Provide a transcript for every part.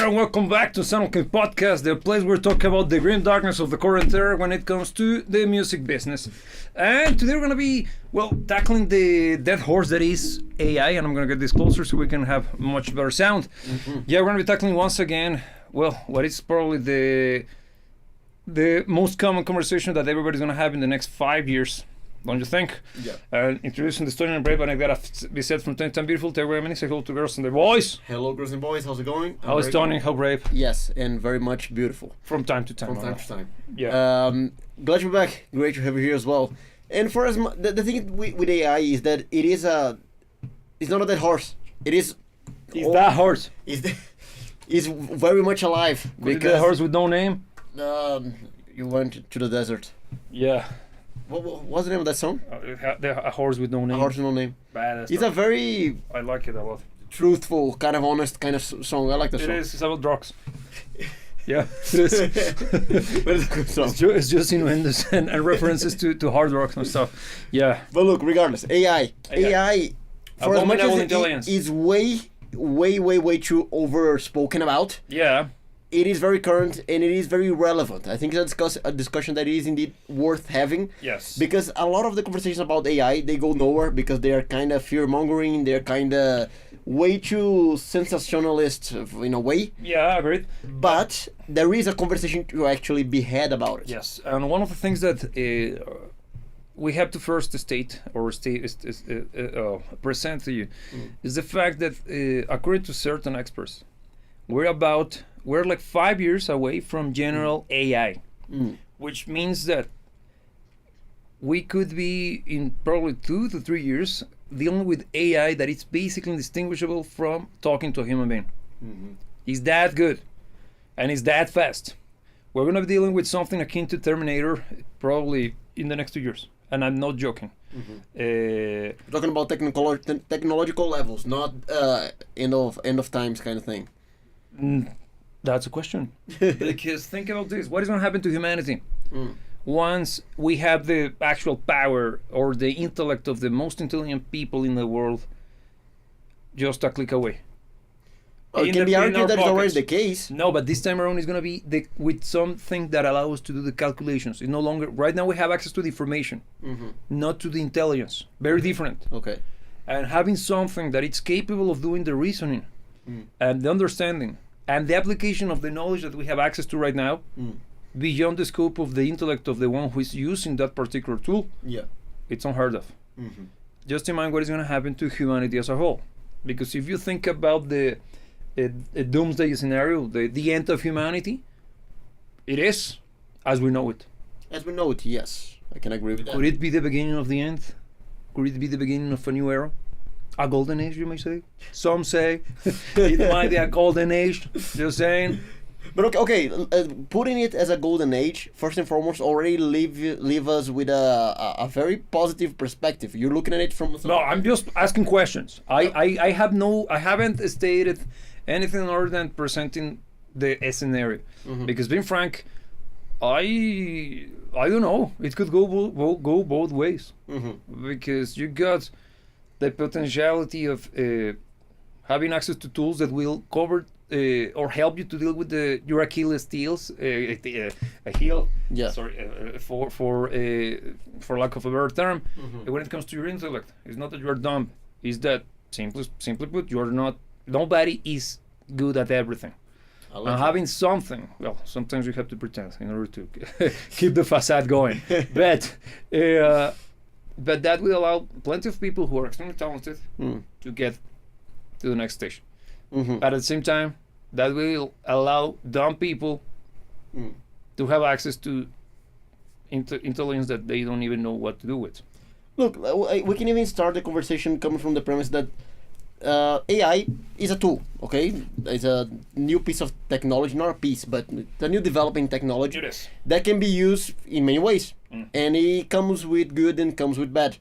there, and welcome back to Sound King Podcast, the place where we talk about the grim darkness of the current era when it comes to the music business. And today we're going to be, tackling the dead horse that is AI, and I'm going to get this closer so we can have much better sound. Yeah, we're going to be tackling once again, what is probably the most common conversation that everybody's going to have in the next 5 years. Don't you think? Yeah. Introducing the story and brave, and I gotta be said from time to time, beautiful. Tell me, say hello to girls and the boys. Hello, girls and boys. How's it going? How is Tony? How brave? Yes, and very much beautiful. From time to time. From time to time. Yeah. Glad you're back. Great to have you here as well. And for as the thing with AI is that it's not a dead horse. It's that horse. It's very much alive. Because the horse with no name. You went to the desert. Yeah. What's the name of that song? A horse with no name. A horse with no name. It's a very... I like it a lot. Truthful, kind of honest kind of song. I like the song. It is. It's about drugs. Yeah, it is. But it's a good song. It's just innuendos and references to hard rock and stuff. Yeah. But look, regardless, AI for as much as intelligence. It is way too over spoken about. Yeah. It is very current and it is very relevant. I think that's a discussion that is indeed worth having. Yes. Because a lot of the conversations about AI, they go nowhere because they are kind of fear-mongering. They're kind of way too sensationalist in a way. Yeah, agreed. But there is a conversation to actually be had about it. Yes, and one of the things that we have to first state or present to you is the fact that according to certain experts, we're like 5 years away from general AI, which means that we could be in probably 2 to 3 years dealing with AI that is basically indistinguishable from talking to a human being. It's that good and it's that fast. We're going to be dealing with something akin to Terminator probably in the next 2 years, and I'm not joking. We're talking about technological levels, not end of times kind of thing. That's a question. Because think about this. What is going to happen to humanity once we have the actual power or the intellect of the most intelligent people in the world just a click away? Well, it can be argued that is already the case. No, but this time around it's going to be with something that allows us to do the calculations. It's no longer... Right now we have access to the information, not to the intelligence. Very different. Okay. And having something that it's capable of doing the reasoning and the understanding and the application of the knowledge that we have access to right now beyond the scope of the intellect of the one who is using that particular tool, it's unheard of. Just imagine what is going to happen to humanity as a whole. Because if you think about the doomsday scenario, the end of humanity, it is as we know it. As we know it, yes. I can agree with that. Could it be the beginning of the end? Could it be the beginning of a new era? A golden age, you may say. Some say it might be a golden age. Just saying. But okay, putting it as a golden age, first and foremost, already leave us with a very positive perspective. You're looking at it from... No, I'm just asking questions. I haven't stated anything other than presenting the scenario. Because being frank, I don't know. It could go both ways. Because you got the potentiality of having access to tools that will cover or help you to deal with your Achilles heels, a heel. Yeah. Sorry, for lack of a better term, when it comes to your intellect, it's not that you are dumb. It's that simply put, you are not. Nobody is good at everything. And having something, sometimes you have to pretend in order to keep the facade going. But that will allow plenty of people who are extremely talented to get to the next stage. But at the same time, that will allow dumb people to have access to intelligence that they don't even know what to do with. Look, we can even start the conversation coming from the premise that AI is a tool, okay? It's a new piece of technology, not a piece, but a new developing technology that can be used in many ways. And it comes with good and comes with bad.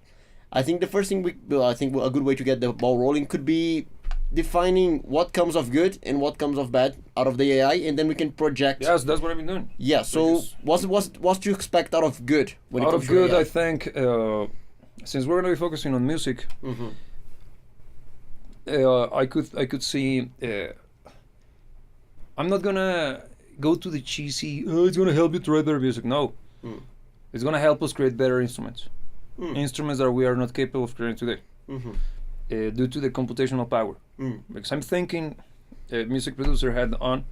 I think the first thing I think a good way to get the ball rolling could be defining what comes of good and what comes of bad out of the AI, and then we can project. Yes, that's what I've been doing. Yeah. So what's to expect out of good when out it comes of good? to AI? I think since we're going to be focusing on music, I could see I'm not gonna go to the cheesy. Oh, it's gonna help you to write better music. No, it's gonna help us create better instruments. Instruments that we are not capable of creating today, due to the computational power. Because I'm thinking, music producer head on,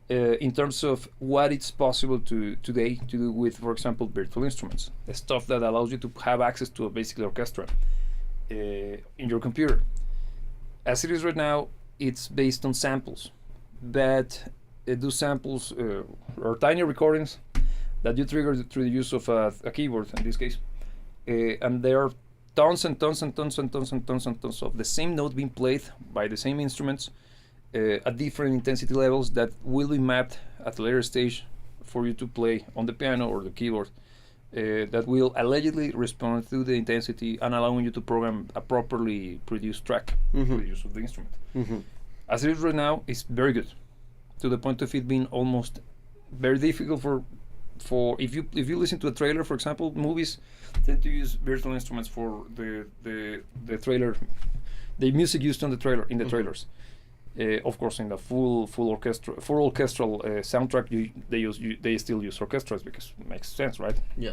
in terms of what it's possible to today to do with, for example, virtual instruments, the stuff that allows you to have access to a basically orchestra in your computer. As it is right now, it's based on samples, but those samples are tiny recordings that you trigger through the use of a keyboard in this case, and there are tons and tons and tons and tons and tons and tons of the same note being played by the same instruments at different intensity levels that will be mapped at a later stage for you to play on the piano or the keyboard, that will allegedly respond to the intensity and allowing you to program a properly produced track for the use of the instrument. As it is right now, it's very good, to the point of it being almost very difficult for if you listen to a trailer, for example, movies tend to use virtual instruments for the trailer, the music used on the trailer in the trailers. Of course, in the full orchestral soundtrack, they still use orchestras because it makes sense, right? Yeah.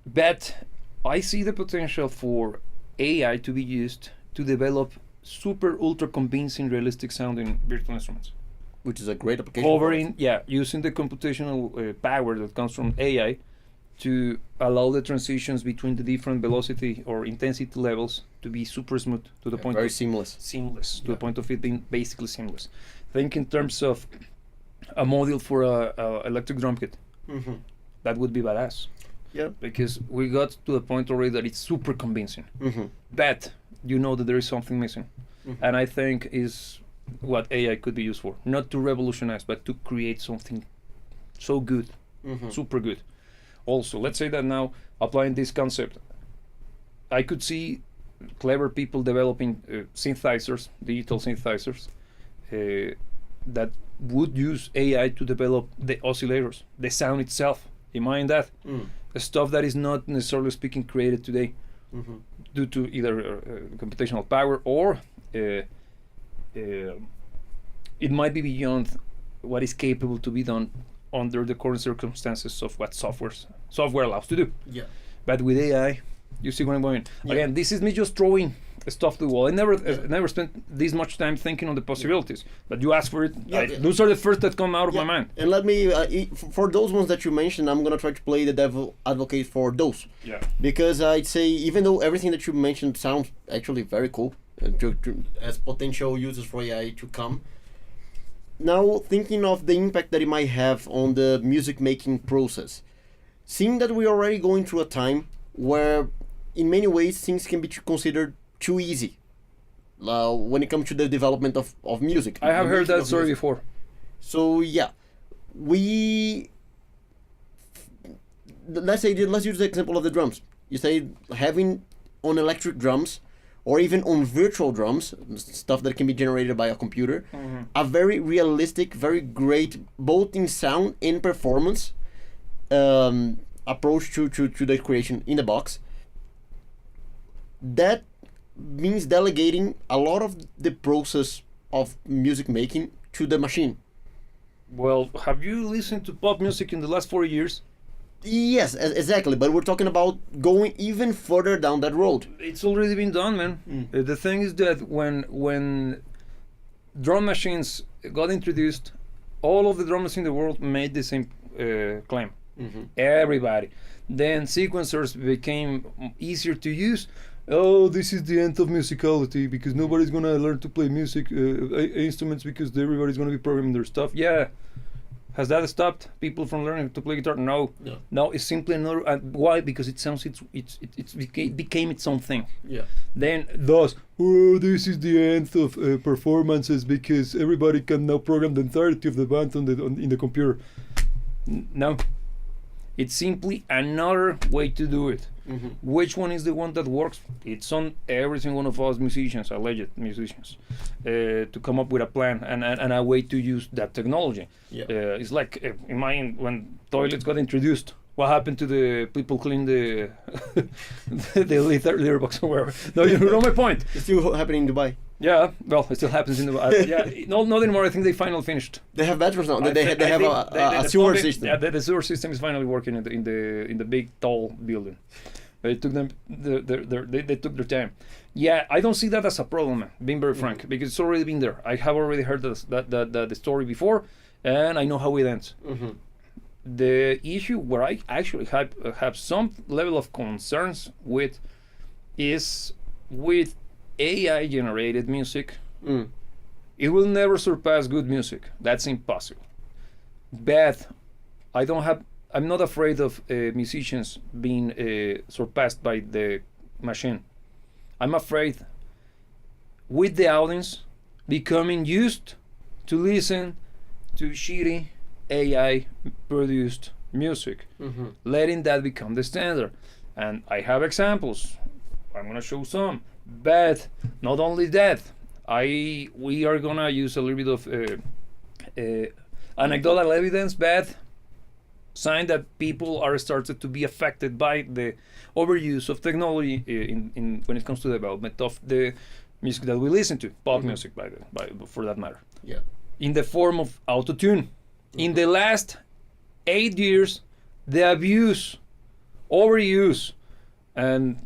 But I see the potential for AI to be used to develop super ultra convincing realistic sounding virtual instruments, Which is a great application. Using the computational power that comes from AI to allow the transitions between the different velocity or intensity levels to be super smooth to the point very of seamless. To the point of it being basically seamless. Think in terms of a module for a electric drum kit. That would be badass. Yeah. Because we got to a point already that it's super convincing. But you know that there is something missing, and I think is what AI could be used for, not to revolutionize, but to create something so good, super good. Also, let's say that now, applying this concept, I could see clever people developing synthesizers, digital synthesizers, that would use AI to develop the oscillators, the sound itself. Imagine that. The stuff that is not necessarily speaking created today due to either computational power or it might be beyond what is capable to be done under the current circumstances of what software allows to do. Yeah. But with AI, you see where I'm going. Yeah. Again, this is me just throwing stuff to the wall. I never spent this much time thinking on the possibilities. But you ask for it. Those are the first that come out of my mind. And let me, for those ones that you mentioned, I'm gonna try to play the devil advocate for those. Yeah. Because I'd say, even though everything that you mentioned sounds actually very cool, as potential uses for AI to come. Now, thinking of the impact that it might have on the music making process, seeing that we're already going through a time where, in many ways, things can be considered too easy when it comes to the development of music. I have heard that story before. So yeah, let's use the example of the drums. You say having on electric drums, or even on virtual drums, stuff that can be generated by a computer, a very realistic, very great, both in sound and performance, approach to the creation in the box. That means delegating a lot of the process of music making to the machine. Well, have you listened to pop music in the last 40 years? Yes, exactly. But we're talking about going even further down that road. It's already been done, man. The thing is that when drum machines got introduced, all of the drummers in the world made the same claim. Everybody. Then sequencers became easier to use. Oh, this is the end of musicality because nobody's gonna learn to play music instruments because everybody's gonna be programming their stuff. Yeah. Has that stopped people from learning to play guitar? No. No, it's simply another. Why? Because it sounds it became its own thing. Yeah. Then thus, oh, this is the end of performances because everybody can now program the entirety of the band in the computer. No, it's simply another way to do it. Which one is the one that works? It's on every single one of us musicians, alleged musicians, to come up with a plan and a way to use that technology. Yeah. It's like imagine when toilets got introduced. What happened to the people cleaning the the litter box or wherever? No, you know my point. It's still happening in Dubai. Yeah, well, it still happens in the. Yeah, no, not anymore. I think they finally finished. They have batteries now. They have The a sewer plumbing- system. Yeah, the sewer system is finally working in the big tall building. But it took them. They took their time. Yeah, I don't see that as a problem, man, being very frank, because it's already been there. I have already heard the story before, and I know how it ends. The issue where I actually have some level of concerns with is with AI generated music. It will never surpass good music. That's impossible. But I'm not afraid of musicians being surpassed by the machine. I'm afraid with the audience becoming used to listen to shitty AI produced music, letting that become the standard. And I have examples. I'm gonna show some. But not only that, we are gonna use a little bit of anecdotal evidence, but sign that people are started to be affected by the overuse of technology in when it comes to the development of the music that we listen to, pop music, for that matter. Yeah. In the form of autotune. In the last 8 years, the abuse, overuse, and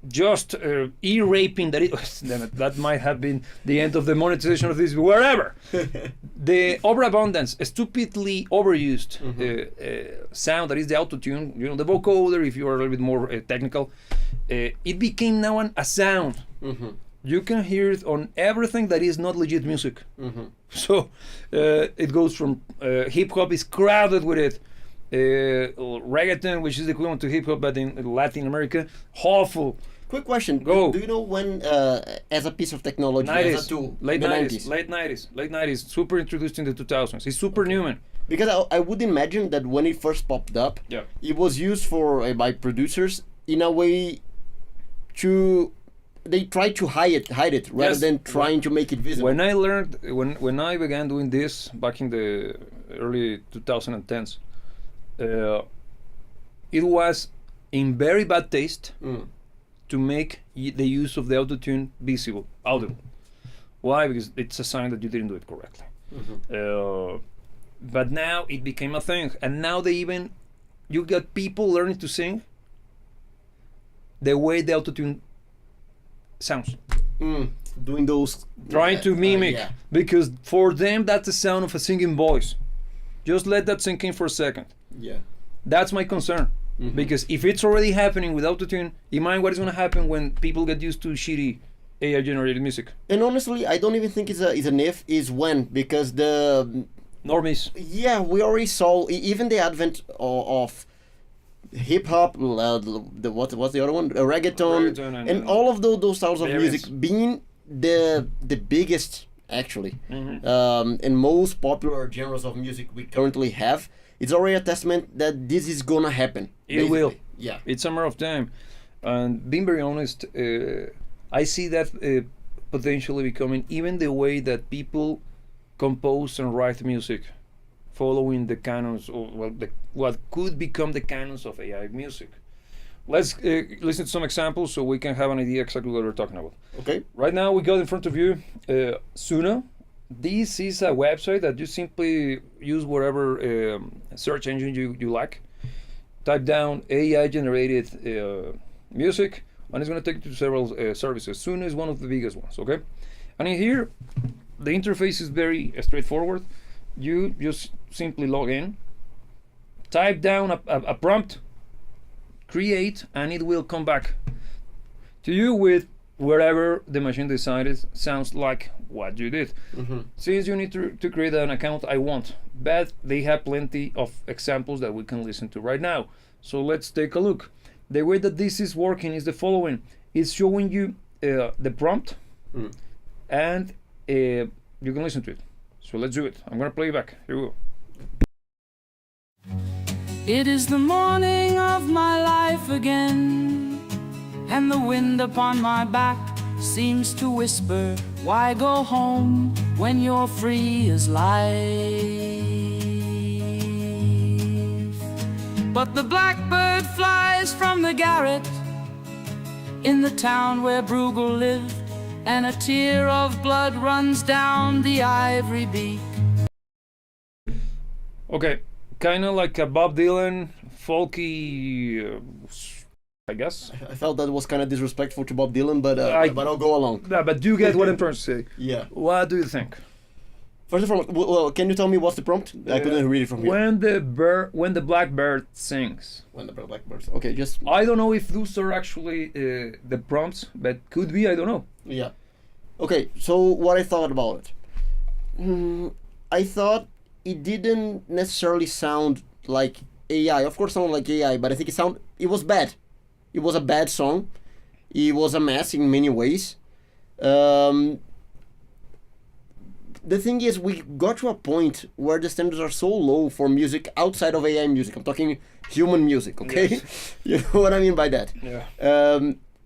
just e-raping that it was, that might have been the end of the monetization of this, wherever. The overabundance, stupidly overused sound that is the autotune, the vocoder, if you are a little bit more technical, it became now a sound. You can hear it on everything that is not legit music. So it goes from hip hop is crowded with it. Reggaeton, which is the equivalent to hip hop, but in Latin America, awful. Quick question. Go. Do you know when, as a piece of technology, 90s, as a tool, late the 90s, late 90s, super introduced in the 2000s. It's super new, man. Because I would imagine that when it first popped up, it was used for by producers in a way to they try to hide it rather than trying to make it visible. When I learned when I began doing this back in the early 2010s, it was in very bad taste to make the use of the autotune visible, audible. Why? Because it's a sign that you didn't do it correctly. But now it became a thing, and now you got people learning to sing the way the autotune sounds. Doing those, trying to mimic, because for them that's the sound of a singing voice. Just let that sink in for a second. Yeah, that's my concern. Because if it's already happening with autotune, imagine what is going to happen when people get used to shitty AI generated music. And honestly, I don't even think it's an if, is when, because the normies. Yeah, we already saw even the advent of hip hop, what's the other one? Reggaeton and all of those styles of music being the biggest actually, and most popular genres of music we currently have. It's already a testament that this is gonna happen. It will. Yeah. It's a matter of time. And being very honest, I see that potentially becoming even the way that people compose and write music, following the canons, or what could become the canons of AI music. Let's listen to some examples so we can have an idea exactly what we're talking about. Okay. Right now we got in front of you Suno. This is a website that you simply use whatever search engine you like. Type down AI generated music, and it's going to take you to several services. Suno is one of the biggest ones, okay? And in here, the interface is very straightforward. You just simply log in, type down a prompt, create, and it will come back to you with wherever the machine decided sounds like what you did. Since you need to create an account, I won't, but they have plenty of examples that we can listen to right now. So let's take a look. The way that this is working is the following. It's showing you the prompt, and you can listen to it. So let's do it. I'm gonna play it back. Here we go. It is the morning of my life again, and the wind upon my back seems to whisper, why go home when you're free as life? But the blackbird flies from the garret in the town where Bruegel lived, and a tear of blood runs down the ivory beak. Okay, kind of like a Bob Dylan, folky, I guess. I felt that was kind of disrespectful to Bob Dylan, but I'll go along. Yeah, but do you get what I'm trying to say? Yeah. What do you think? First and foremost, well, can you tell me what's the prompt? I couldn't read it from here. When the blackbird sings. When the blackbirds. Okay, just. I don't know if those are actually the prompts, but could be. I don't know. Yeah. Okay, so what I thought about it. I thought it didn't necessarily sound like AI. Of course, it sounded like AI, but I think it was bad. It was a bad song. It was a mess in many ways. The thing is, we got to a point where the standards are so low for music outside of AI music. I'm talking human music, okay? Yes. You know what I mean by that? Yeah.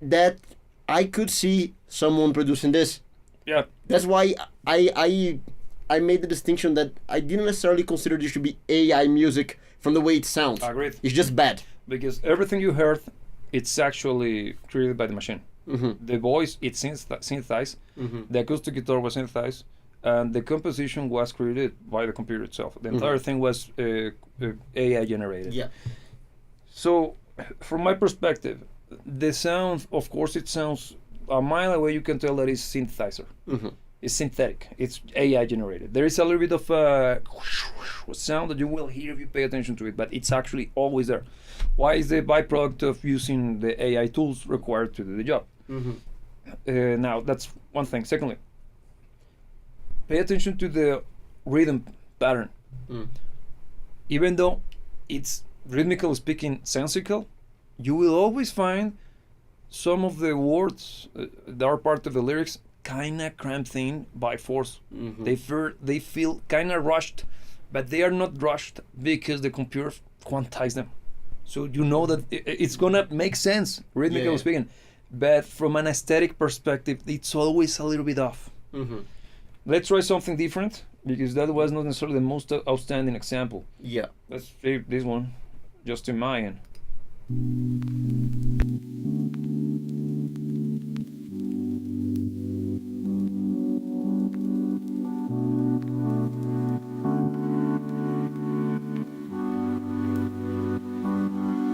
That I could see someone producing this. Yeah. That's why I made the distinction that I didn't necessarily consider this to be AI music from the way it sounds. Agreed. It's just bad. Because everything you heard, it's actually created by the machine. Mm-hmm. The voice, it's synthesized. Mm-hmm. The acoustic guitar was synthesized. And the composition was created by the computer itself. The entire thing was AI generated. Yeah. So, from my perspective, the sound, of course, it sounds a mile away. You can tell that it's synthesizer. Mm-hmm. It's synthetic. It's AI generated. There is a little bit of a sound that you will hear if you pay attention to it, but it's actually always there. Why is the byproduct of using the AI tools required to do the job? Mm-hmm. Now, that's one thing. Secondly, pay attention to the rhythm pattern. Even though it's rhythmical speaking sensical, you will always find some of the words that are part of the lyrics kind of cramped in by force. Mm-hmm. They feel kind of rushed, but they are not rushed because the computer quantized them. So you know that it's gonna make sense, rhythmically speaking. But from an aesthetic perspective, it's always a little bit off. Mm-hmm. Let's try something different, because that was not necessarily the most outstanding example. Yeah. Let's take this one, just in my end.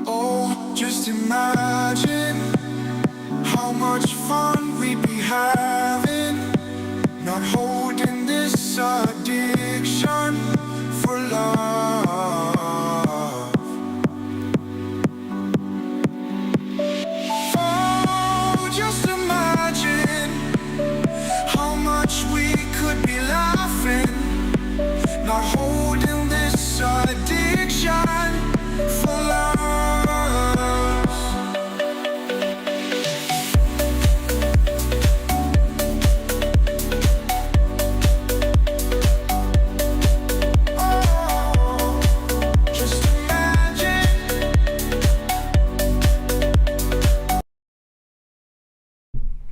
Oh, just imagine how much fun we'd be having, not holding this addiction for love. Oh, just imagine how much we could be laughing, not holding this addiction for love.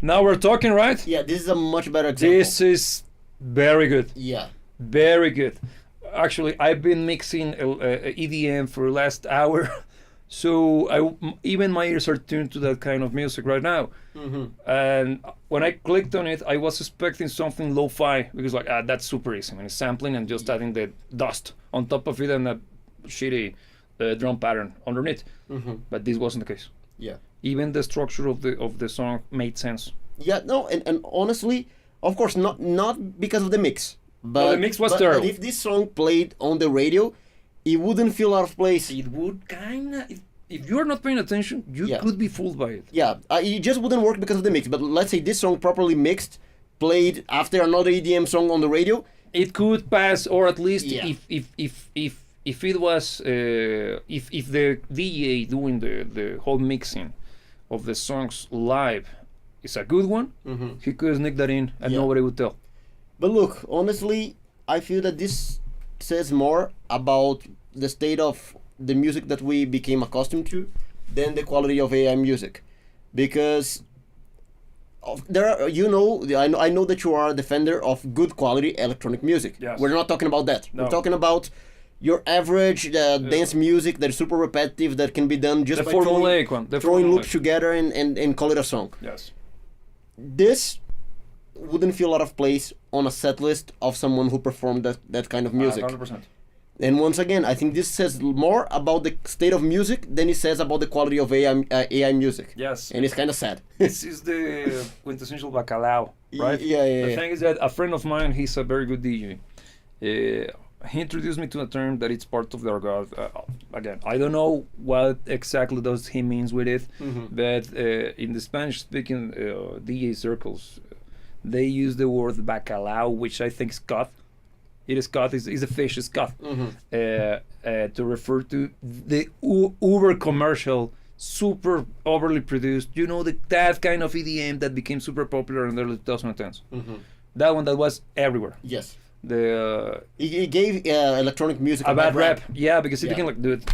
Now we're talking, right? Yeah, this is a much better example. This is very good. Yeah. Very good. Actually, I've been mixing EDM for the last hour, so even my ears are tuned to that kind of music right now. Mm-hmm. And when I clicked on it, I was expecting something lo-fi, because that's super easy. I mean, it's sampling and just adding the dust on top of it and a shitty drum pattern underneath. Mm-hmm. But this wasn't the case. Yeah. Even the structure of the song made sense. Yeah, no, and honestly, of course, not because of the mix. But no, the mix was terrible. But if this song played on the radio, it wouldn't feel out of place. It would kinda. If you're not paying attention, you could be fooled by it. Yeah, it just wouldn't work because of the mix. But let's say this song properly mixed, played after another EDM song on the radio, it could pass, or at least if it was if the DJ doing the whole mixing of the songs live is a good one, he could sneak that in and nobody would tell. But look, honestly, I feel that this says more about the state of the music that we became accustomed to than the quality of AI music, because there are, I know that you are a defender of good quality electronic music. Yes. We're not talking about that. No. We're talking about your average dance music that is super repetitive, that can be done just by throwing loops together and call it a song. Yes. This wouldn't feel out of place on a set list of someone who performed that kind of music. 100%. And once again, I think this says more about the state of music than it says about the quality of AI music. Yes. And it's kind of sad. This is the quintessential bacalao, right? Yeah. The thing is that a friend of mine, he's a very good DJ. He introduced me to a term that it's part of their god. Again, I don't know what exactly does he means with it, but in the Spanish-speaking DJ circles, they use the word bacalao, which I think is cod. It is cod. Is a fish. It's cod. To refer to the uber commercial, super overly produced. You know, that kind of EDM that became super popular in the early 2010s. That one that was everywhere. Yes. It gave electronic music a bad rap. Yeah, because it became like, dude,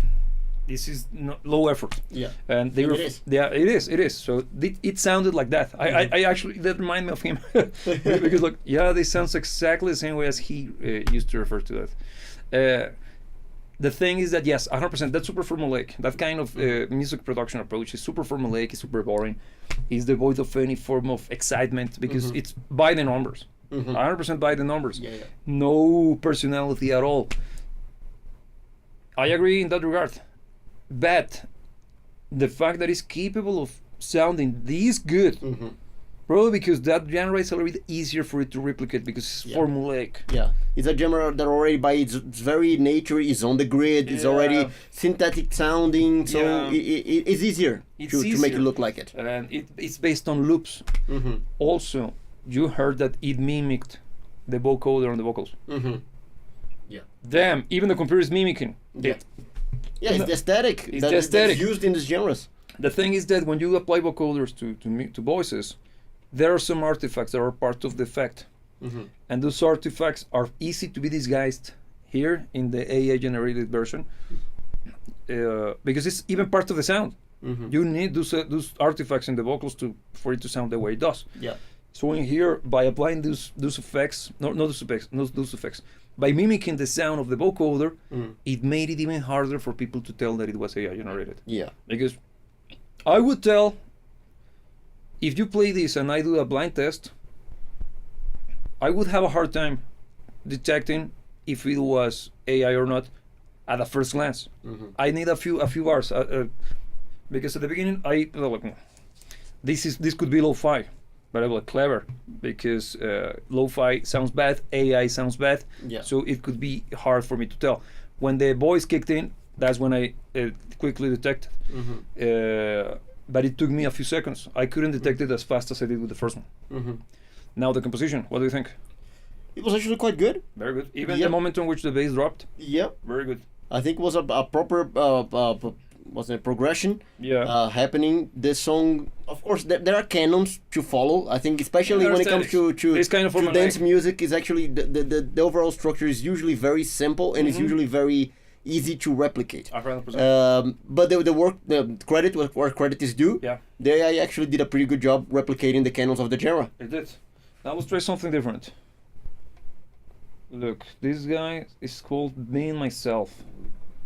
this is low effort. Yeah. And they were. It is. Yeah, it is. So it sounded like that. I actually, that reminded me of him because like, yeah, this sounds exactly the same way as he used to refer to that. The thing is that yes, 100%. That's super formulaic. That kind of music production approach is super formulaic. It's super boring. It's devoid of any form of excitement because it's by the numbers. 100% by the numbers. Yeah. No personality at all. I agree in that regard. But the fact that it's capable of sounding this good, probably because that genre is a little bit easier for it to replicate because it's formulaic. Yeah, it's a genre that already by its very nature is on the grid. It's already synthetic sounding, so it's easier to make it look like it. And it's based on loops. Also, you heard that it mimicked the vocoder on the vocals. Yeah. Damn, even the computer is mimicking it. Yeah, it's the aesthetic that's used in these genres. The thing is that when you apply vocoders to voices, there are some artifacts that are part of the effect. And those artifacts are easy to be disguised here in the AI generated version because it's even part of the sound. You need those artifacts in the vocals for it to sound the way it does. Yeah. So in here, by applying those effects, those effects, by mimicking the sound of the vocoder, it made it even harder for people to tell that it was AI generated. Yeah. Because I would tell, if you play this and I do a blind test, I would have a hard time detecting if it was AI or not at a first glance. I need a few hours because at the beginning this could be lo-fi. But I was clever because lo-fi sounds bad, AI sounds bad, so it could be hard for me to tell. When the voice kicked in, that's when I quickly detected. But it took me a few seconds. I couldn't detect it as fast as I did with the first one. Now the composition, what do you think? It was actually quite good. Very good. Even the moment on which the bass dropped. Yeah. Very good. I think it was a proper progression happening. The song, of course, there are canons to follow. I think especially when it comes to kind of dance music, is actually the overall structure is usually very simple and it's usually very easy to replicate. 100%. But the credit where credit is due. Yeah. The AI actually did a pretty good job replicating the canons of the genre. It did. Now let's try something different. Look, this guy is called Me and Myself.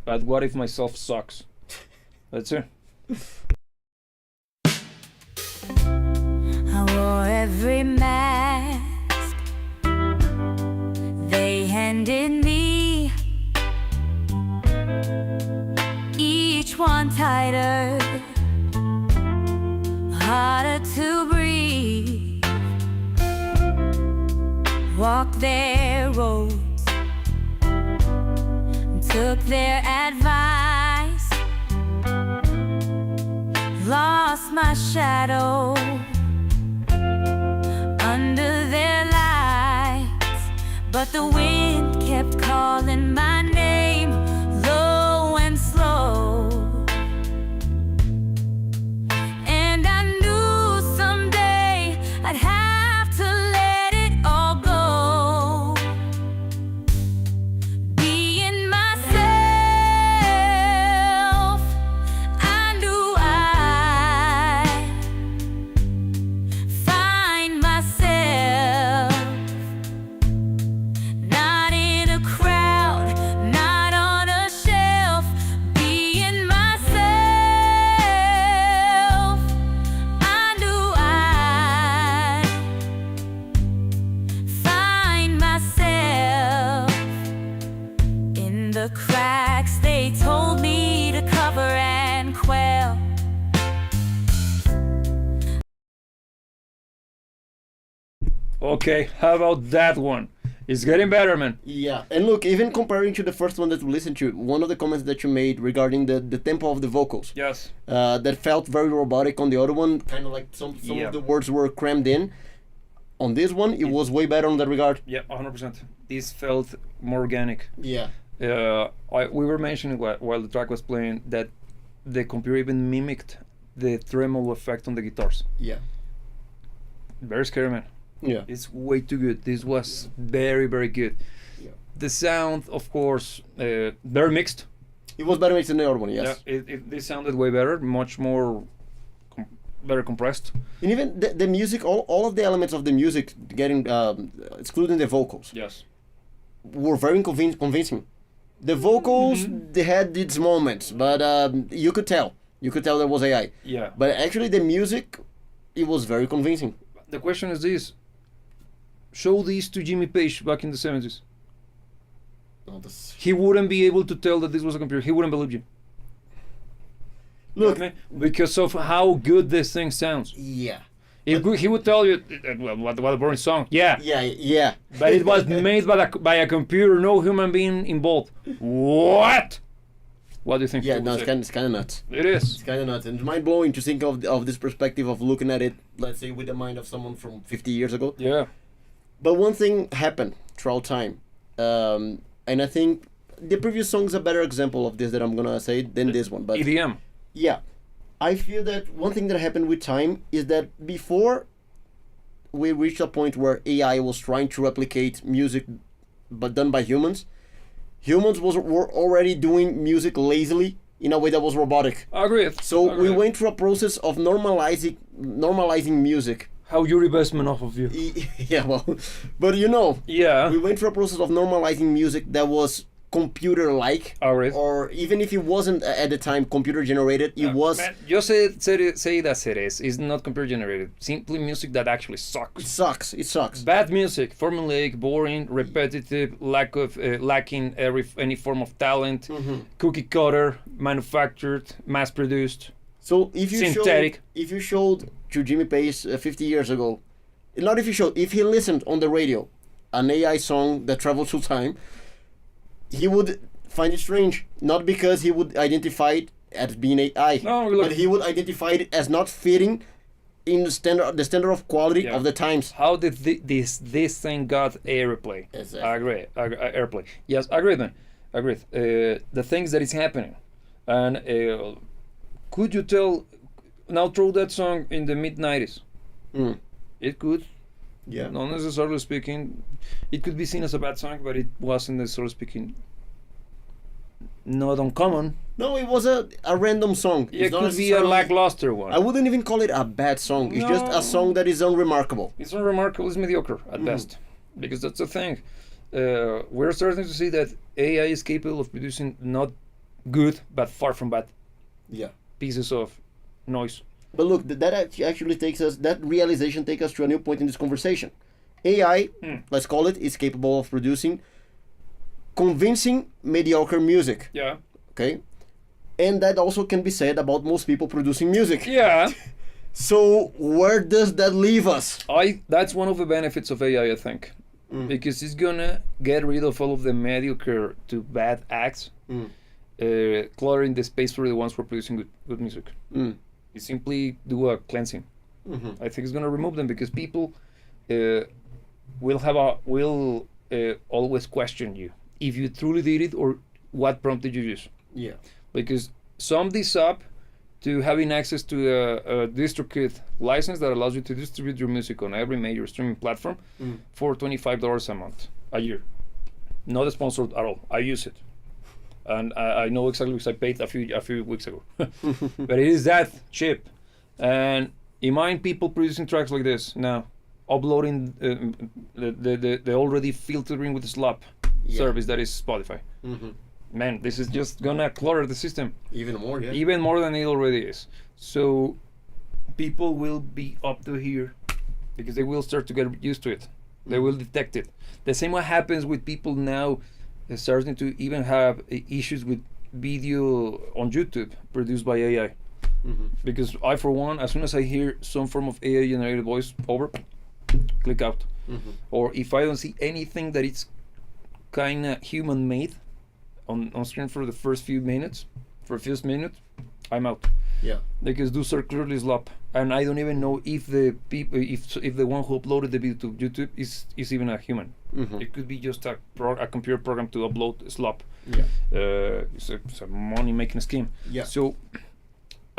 But what if myself sucks? That's it. I wore every mask they handed me, each one tighter, harder to breathe. Walked their roads, took their advice, lost my shadow under their lights, but the wind kept calling my name low and slow, and I knew someday I'd have to let it all go. Being myself, I knew I'd find myself not in and the cracks they told me to cover and quell. Okay, how about that one? It's getting better, man. Yeah, and look, even comparing to the first one that we listened to, one of the comments that you made regarding the tempo of the vocals, Yes. that felt very robotic on the other one, kind of like some Yeah. of the words were crammed in. On this one, it was way better on that regard. Yeah, 100%. This felt more organic. Yeah. We were mentioning while the track was playing that the computer even mimicked the tremolo effect on the guitars. Yeah. Very scary, man. Yeah. It's way too good. This was very, very good. Yeah. The sound, of course, very mixed. It was better mixed than the other one, yes. Yeah, this sounded way better, much more, very compressed. And even the music, all of the elements of the music, getting excluding the vocals, Yes. were very convincing. The vocals, they had its moments, but you could tell there was AI. Yeah. But actually, the music, it was very convincing. The question is this: show these to Jimmy Page back in the 70s. No, that's... He wouldn't be able to tell that this was a computer. He wouldn't believe you. Look, Because of how good this thing sounds. yeah, He would tell you, well, what a boring song. Yeah. yeah. But it was made by a computer, no human being involved. What? What do you think? Yeah, he no, would it's say? kind of nuts. It is. It's kind of nuts, and it's mind blowing to think of this perspective of looking at it, let's say, with the mind of someone from 50 years ago. Yeah. But one thing happened throughout time, and I think the previous song's a better example of this that I'm gonna say than this one. But EDM. yeah, I feel that one thing that happened with time is that before we reached a point where AI was trying to replicate music, but done by humans, were already doing music lazily in a way that was robotic. Agreed. So we Agreed. went through a process of normalizing music. How Yuri Bestman off of you. Yeah, well, but you know, Yeah. we went through a process of normalizing music that was computer-like, Agreed. or even if it wasn't at the time computer generated, it was. Man, just say it as it is. It's not computer generated. Simply music that actually It sucks. sucks. It sucks. Bad music, formulaic, boring, repetitive, lacking any form of talent, cookie cutter, manufactured, mass produced. So if you Synthetic. showed to Jimmy Page 50 years ago, not if he listened on the radio an AI song that travels through time, he would find it strange. Not because he would identify it as being AI, No, look. but he would identify it as not fitting in the standard of quality Yeah. of the times. How did this thing got airplay? Exactly. I agree. Airplay. Yes, agreed, man. Agreed. The things that is happening, and could you tell? Now throw that song in the mid '90s. Mm. It could, Yeah. not necessarily speaking, it could be seen as a bad song, but it wasn't necessarily speaking not uncommon. No, it was a random song. It It's not could be a necessarily- lackluster one. I wouldn't even call it a bad song. It's just No. a song that is unremarkable. It's not remarkable, it's mediocre at best. Because that's the thing. We're starting to see that AI is capable of producing not good, but far from bad Yeah. pieces of noise. But look, that actually that realization takes us to a new point in this conversation. AI, let's call it, is capable of producing convincing mediocre music. Yeah. Okay? And that also can be said about most people producing music. Yeah. So where does that leave us? That's one of the benefits of AI, I think. Because it's gonna get rid of all of the mediocre to bad acts, clearing the space for the ones who are producing good music. Mm. You simply do a cleansing. I think it's gonna remove them because people will always question you if you truly did it or what prompt did you use. Yeah. Because sum this up to having access to a DistroKid license that allows you to distribute your music on every major streaming platform for $25 a month, a year. Not sponsored at all. I use it. And I know exactly because I paid a few weeks ago. But it is that cheap. And imagine people producing tracks like this now, uploading the already filtering with the slop service that is Spotify. Man, this is just gonna clutter the system Even more, yeah. even more than it already is. So people will be up to here because they will start to get used to it. They will detect it. The same what happens with people now starting to even have issues with video on YouTube produced by AI. Because I, for one, as soon as I hear some form of AI generated voice over, click out. Or if I don't see anything that it's kind of human made on screen for the first few minutes, I'm out. Yeah. Because those are clearly slop, and I don't even know if the people, if the one who uploaded the video to YouTube is even a human. It could be just a computer program to upload slop. Yeah. It's a money making scheme. Yeah. So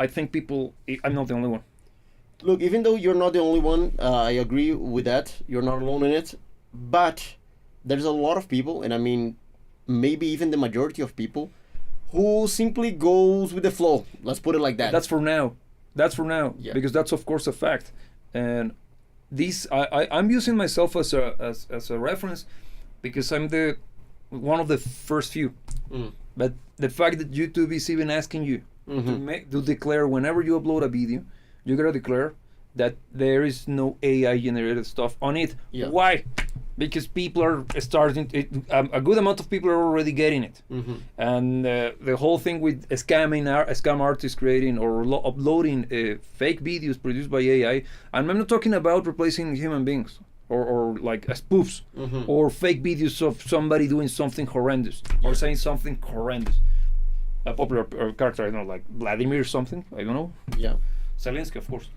I think people, I'm not the only one. Look, even though you're not the only one, I agree with that. You're not alone in it. But there's a lot of people, and I mean, maybe even the majority of people, who simply goes with the flow. Let's put it like that. That's for now. Yeah. Because that's of course a fact. And this, I'm using myself as a reference because I'm the one of the first few. But the fact that YouTube is even asking you to declare whenever you upload a video, you gotta declare that there is no AI generated stuff on it. Yeah. Why? Because people are starting. A good amount of people are already getting it, and the whole thing with scam artists creating or uploading fake videos produced by AI. And I'm not talking about replacing human beings or like spoofs or fake videos of somebody doing something horrendous or saying something horrendous. A popular character, I don't know, like Vladimir something. I don't know. Yeah. Zelensky, of course.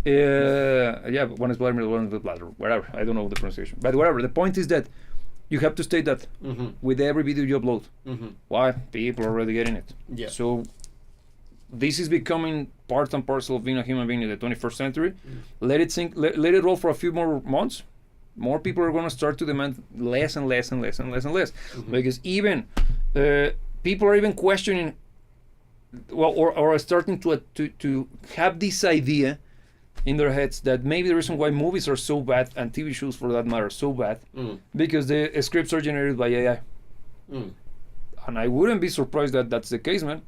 Yeah, but one is Vladimir, one is Vladimir, whatever. I don't know the pronunciation. But whatever. The point is that you have to state that with every video you upload. Why? People are already getting it. Yeah. So this is becoming part and parcel of being a human being in the 21st century. Let it sink. Let it roll for a few more months. More people are going to start to demand less and less and less and less and less. Because even people are even questioning. Well, or are starting to have this idea in their heads that maybe the reason why movies are so bad and TV shows, for that matter, are so bad because the scripts are generated by AI. And I wouldn't be surprised that that's the case, man.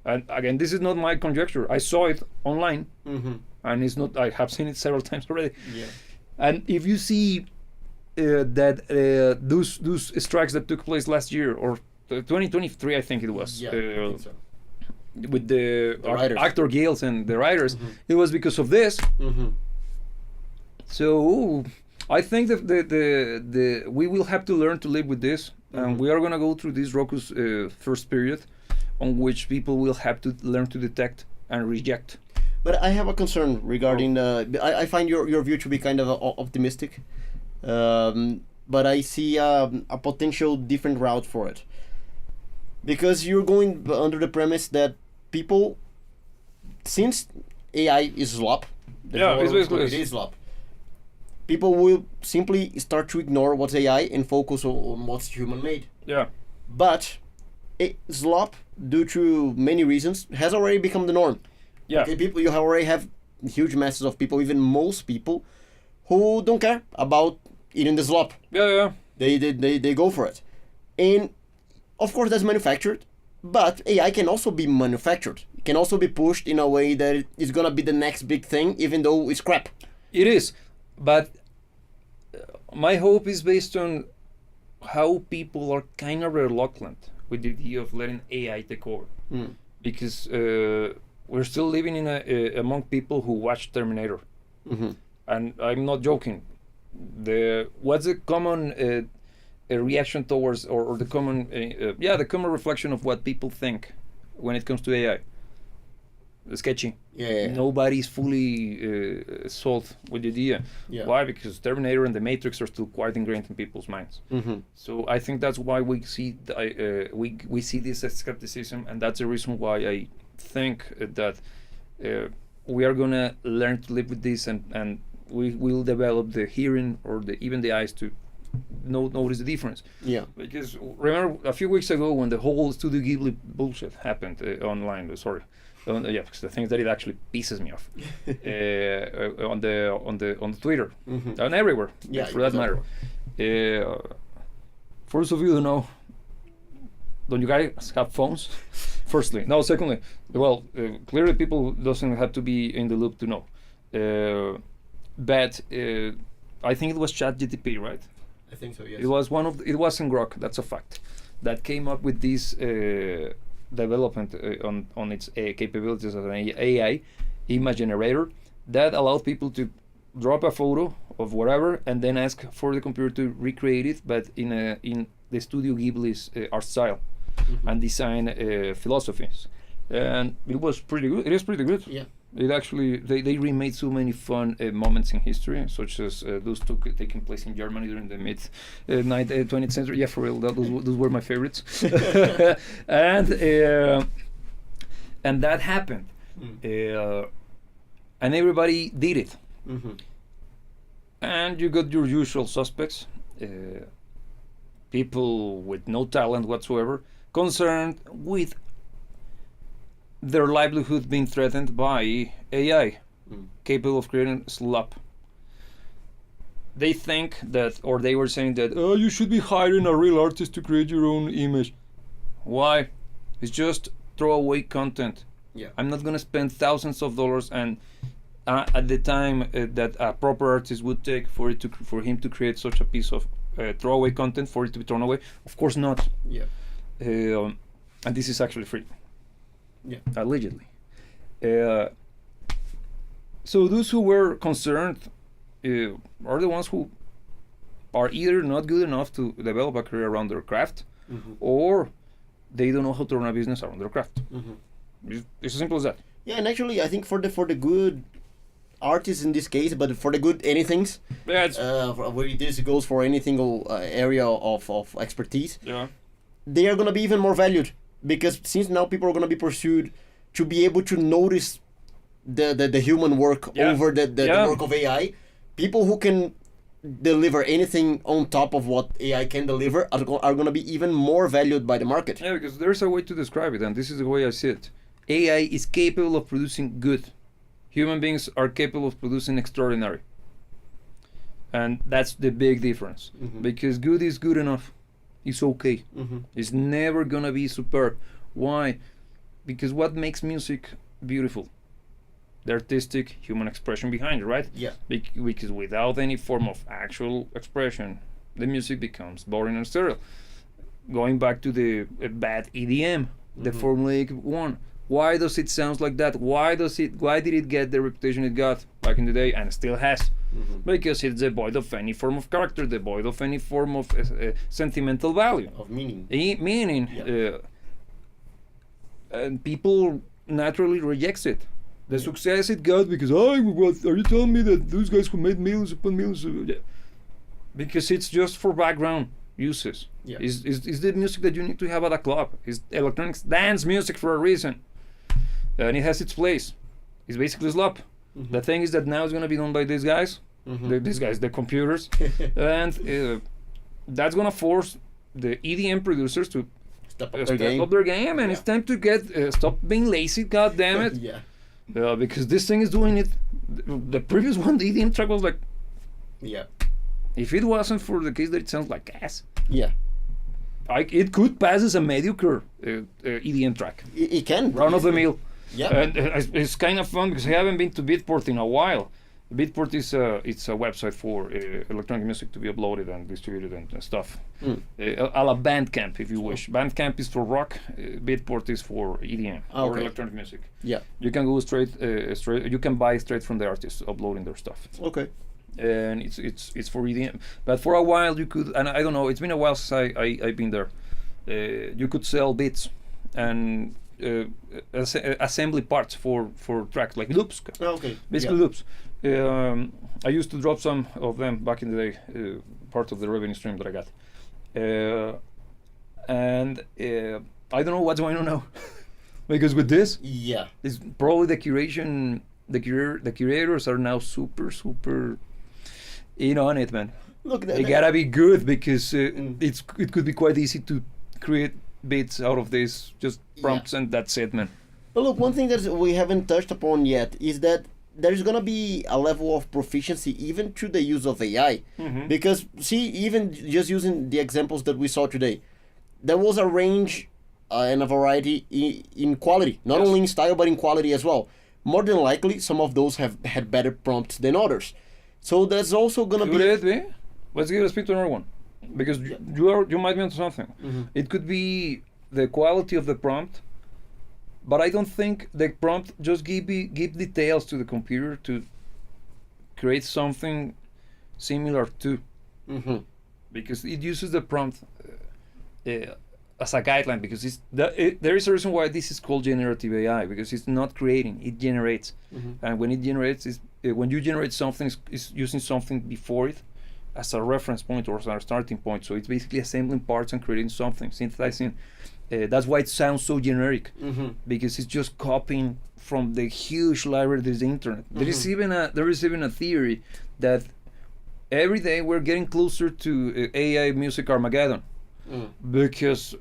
And again, this is not my conjecture. I saw it online, and it's not. I have seen it several times already. Yeah. And if you see that those strikes that took place last year or 2023, I think it was. Yeah, I think so. With the writers. actor guilds and the writers, it was because of this. So I think that the we will have to learn to live with this, and we are gonna go through this Roku's first period, on which people will have to learn to detect and reject. But I have a concern regarding. I find your view to be kind of optimistic, but I see a potential different route for it. Because you're going under the premise that people, since AI is slop, It's basically it is slop. People will simply start to ignore what's AI and focus on what's human made. Yeah. But slop, due to many reasons, has already become the norm. Yeah. Okay, people, you already have huge masses of people, even most people, who don't care about eating the slop. Yeah. They go for it, and of course that's manufactured. But AI can also be manufactured. It can also be pushed in a way that it's gonna be the next big thing, even though it's crap. It is, but my hope is based on how people are kind of reluctant with the idea of letting AI take over, because we're still living in among people who watch Terminator, and I'm not joking. What's the common a reaction towards, or the common the common reflection of what people think when it comes to AI? Sketchy. Yeah. Nobody's fully sold with the idea. Yeah. Why? Because Terminator and the Matrix are still quite ingrained in people's minds. So I think that's why we see we see this as skepticism, and that's the reason why I think that we are gonna learn to live with this, and we will develop the hearing or even the eyes to notice the difference. Yeah. Because remember a few weeks ago when the whole Studio Ghibli bullshit happened online. Because the things that it actually pisses me off on the Twitter and everywhere, for that matter. For those of you who know, don't you guys have phones? Firstly, no. Secondly, well, clearly people doesn't have to be in the loop to know. But I think it was ChatGPT, right? I think so. Yes. It was it wasn't Grok. That's a fact. That came up with this development on its capabilities as an AI image generator that allowed people to drop a photo of whatever and then ask for the computer to recreate it, but in the Studio Ghibli's art style and design philosophies. And it was pretty good. It is pretty good. Yeah. It actually they remade so many fun moments in history, such as those taking place in Germany during the mid 20th century. Yeah, for real, those were my favorites. And that happened, and everybody did it. And you got your usual suspects, people with no talent whatsoever, concerned with their livelihood being threatened by AI, capable of creating slop. They think that, or they were saying that, oh, you should be hiring a real artist to create your own image. Why? It's just throwaway content. Yeah. I'm not gonna spend thousands of dollars and at the time that a proper artist would take for him to create such a piece of throwaway content for it to be thrown away. Of course not. Yeah. And this is actually free. Yeah. Allegedly. So those who were concerned are the ones who are either not good enough to develop a career around their craft, or they don't know how to run a business around their craft. It's as simple as that. Yeah, and actually, I think for the good artists in this case, but for the good anythings, where this goes for any single area of expertise, they are gonna be even more valued, because since now people are gonna be pursued to be able to notice the human work over the work of AI. People who can deliver anything on top of what AI can deliver are going to be even more valued by the market. Yeah, because there's a way to describe it, and this is the way I see it. AI is capable of producing good. Human beings are capable of producing extraordinary. And that's the big difference. Because good is good enough. It's okay. It's never going to be superb. Why? Because what makes music beautiful? The artistic human expression behind it, right? Yeah. Because without any form of actual expression, the music becomes boring and sterile. Going back to the bad EDM, the formulaic one. Why does it sound like that? Why did it get the reputation it got back in the day and still has? Because it's devoid of any form of character, devoid of any form of sentimental value. Of meaning. Meaning. Yeah. And people naturally rejects it. The success it got because, what are you telling me that those guys who made millions upon millions? Because it's just for background uses. Yeah. It's the music that you need to have at a club. It's electronics dance music for a reason. And it has its place. It's basically slop. The thing is that now it's going to be done by these guys. These guys, the computers. And that's going to force the EDM producers to step up their game. And it's time to get stop being lazy, god damn it. Yeah. Because this thing is doing it. The previous one, the EDM track was like, if it wasn't for the case that it sounds like ass, it could pass as a mediocre EDM track. It can. Run of the mill. Yeah. And it's kind of fun because I haven't been to Beatport in a while. Beatport is it's a website for electronic music to be uploaded and distributed and stuff. A la Bandcamp, if you wish. Bandcamp is for rock. Beatport is for EDM or electronic music. Yeah. You can go straight. You can buy straight from the artists uploading their stuff. Okay. And it's for EDM. But for a while you could, and I don't know. It's been a while since I've been there. You could sell bits and assembly parts for tracks like loops. Basically loops. I used to drop some of them back in the day, part of the revenue stream that I got. And I don't know what's going on now. Because with this, it's probably the curation, the curators are now super in on it, man. Look, they gotta be good because it could be quite easy to create bits out of this, just prompts and that's it, man. But look, one thing that we haven't touched upon yet is that there's gonna be a level of proficiency even through the use of AI. Because see, even just using the examples that we saw today, there was a range and a variety in quality, not only in style but in quality as well. More than likely, some of those have had better prompts than others. So there's also gonna Could it be? Let's give a speak to another one. because you might be onto something. It could be the quality of the prompt, but I don't think the prompt just give details to the computer to create something similar to, because it uses the prompt as a guideline, because there is a reason why this is called generative AI, because it's not creating, it generates. And when it generates, when you generate something, it's using something before it as a reference point or as a starting point. So it's basically assembling parts and creating something, synthesizing. That's why it sounds so generic, because it's just copying from the huge library that is the internet. There is even a theory that every day we're getting closer to AI music Armageddon, because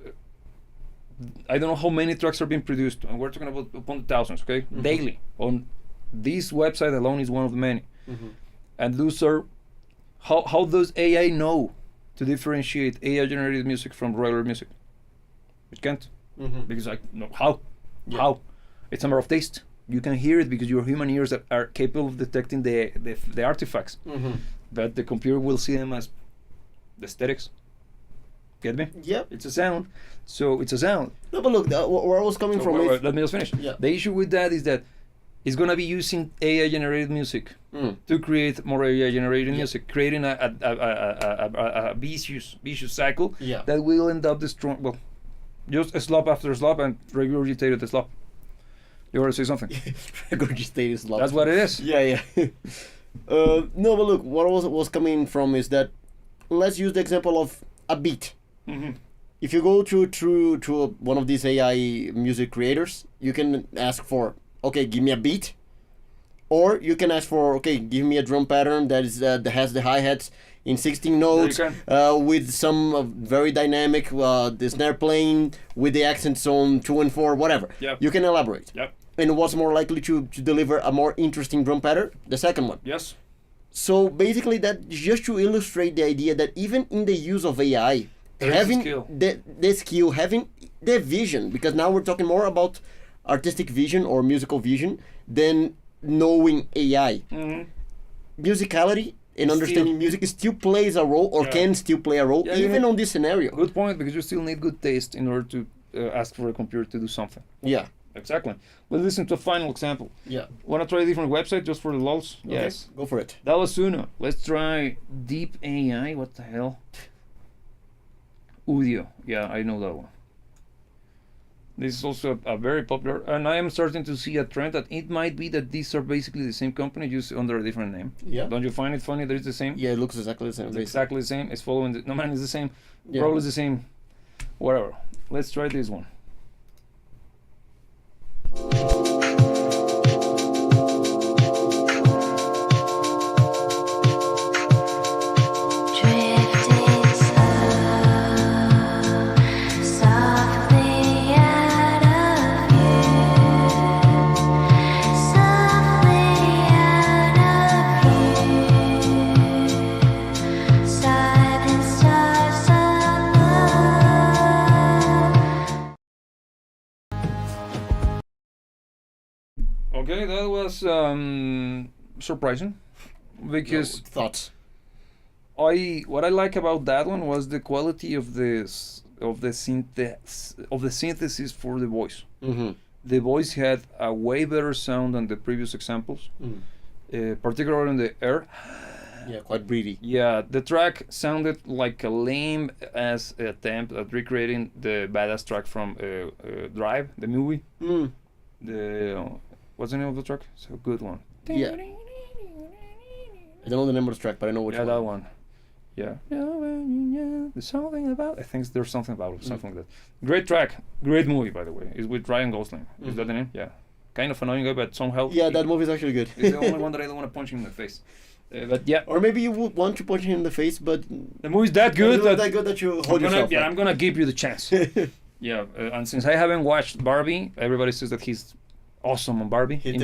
I don't know how many tracks are being produced, and we're talking about upon the thousands, okay, daily. On this website alone is one of the many, and those are how does AI know to differentiate AI generated music from regular music? It can't, because how? It's a matter of taste. You can hear it because your human ears are capable of detecting the artifacts, but the computer will see them as the aesthetics. Get me? Yeah. It's a sound, so it's a sound. No, but look, where I was coming from is... Let me just finish. Yeah. The issue with that is that it's gonna be using AI generated music to create more AI generated music, creating a vicious cycle that will end up destroying. Well, just a slop after slop and regurgitated the slop. You want to say something? Regurgitated slop. That's what it is. Yeah. No, but look, what was coming from is that, let's use the example of a beat. If you go to one of these AI music creators, you can ask for, okay, give me a beat, or you can ask for, okay, give me a drum pattern that has the hi-hats in 16 notes, with some very dynamic the snare playing with the accents on 2 and 4, whatever. You can elaborate. And what's more likely to deliver a more interesting drum pattern? The second one. Yes. So basically, that just to illustrate the idea that even in the use of AI, having the skill, having the vision, because now we're talking more about artistic vision or musical vision than knowing AI. Musicality and understanding music still plays a role, or can still play a role, even on this scenario. Good point, because you still need good taste in order to ask for a computer to do something. Yeah. Exactly. Let's listen to a final example. Want to try a different website just for the lulz? Okay. Yes. Go for it. That was Suno. Let's try Deep AI. What the hell? Udio. Yeah, I know that one. This is also a very popular, and I am starting to see a trend that it might be that these are basically the same company, just under a different name. Don't you find it funny that it's the same? Yeah, it looks exactly the same. It's exactly the same. It's following the... No, man, it's the same. Role is the same. Whatever. Let's try this one. Okay, that was surprising, because thoughts. What I like about that one was the quality of the synthesis for the voice. The voice had a way better sound than the previous examples, particularly in the air. Yeah, quite breathy. Yeah, the track sounded like a lame ass attempt at recreating the badass track from Drive, the movie. What's the name of the track? It's a good one. Yeah. I don't know the name of the track, but I know which one. Yeah, that one. Yeah. There's something about... I think there's something about it, something like that. Great track. Great movie, by the way. It's with Ryan Gosling. Is that the name? Yeah. Kind of annoying guy, but somehow... Yeah, that movie is actually good. It's the only one that I don't want to punch him in the face. But yeah. Or maybe you would want to punch him in the face, but... The movie's that good that you hold yourself. Yeah, I'm going to give you the chance. Yeah, and since I haven't watched Barbie, everybody says that he's awesome on Barbie. He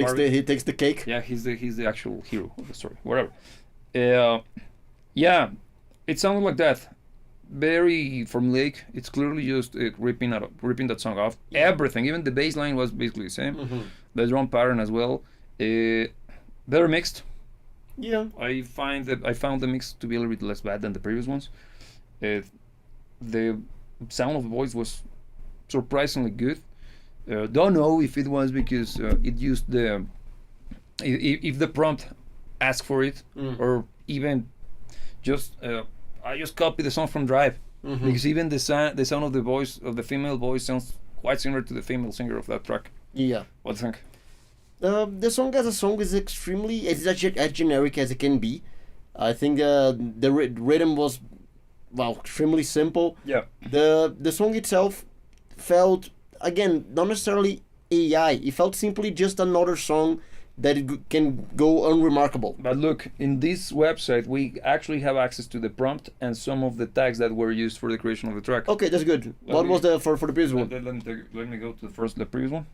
takes the cake. Yeah, he's the actual hero of the story. Whatever. Yeah, it sounded like that. Very formulaic. It's clearly just ripping that song off. Everything, even the bass line was basically the same. The drum pattern as well. Better mixed. Yeah. I found the mix to be a little bit less bad than the previous ones. The sound of the voice was surprisingly good. Don't know if it was because it used the if the prompt asked for it, or even just I just copied the song from Drive, because even the sound of the voice of the female voice sounds quite similar to the female singer of that track. Yeah. What do you think? The song as a song is extremely, it's as generic as it can be. I think the rhythm was, well, extremely simple. Yeah. The song itself felt, again, not necessarily AI. It felt simply just another song that can go unremarkable. But look, in this website, we actually have access to the prompt and some of the tags that were used for the creation of the track. Okay, that's good. What was the for the previous one? Let me go to the previous one.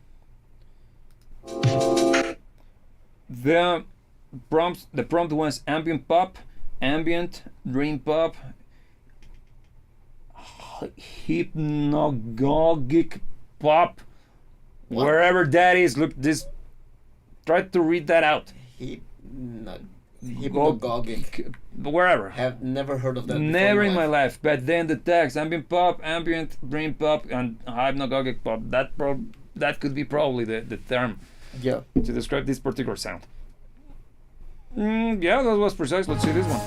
The prompt was ambient pop, ambient, dream pop, hypnagogic pop, What? wherever that is. Look, this. Try to read that out. Hypnagogic. Wherever. Have never heard of that before. Never in my life. But then the tags: ambient pop, ambient, dream pop, and hypnagogic pop. That could be probably the term. Yeah. To describe this particular sound. Yeah, that was precise. Let's see this one.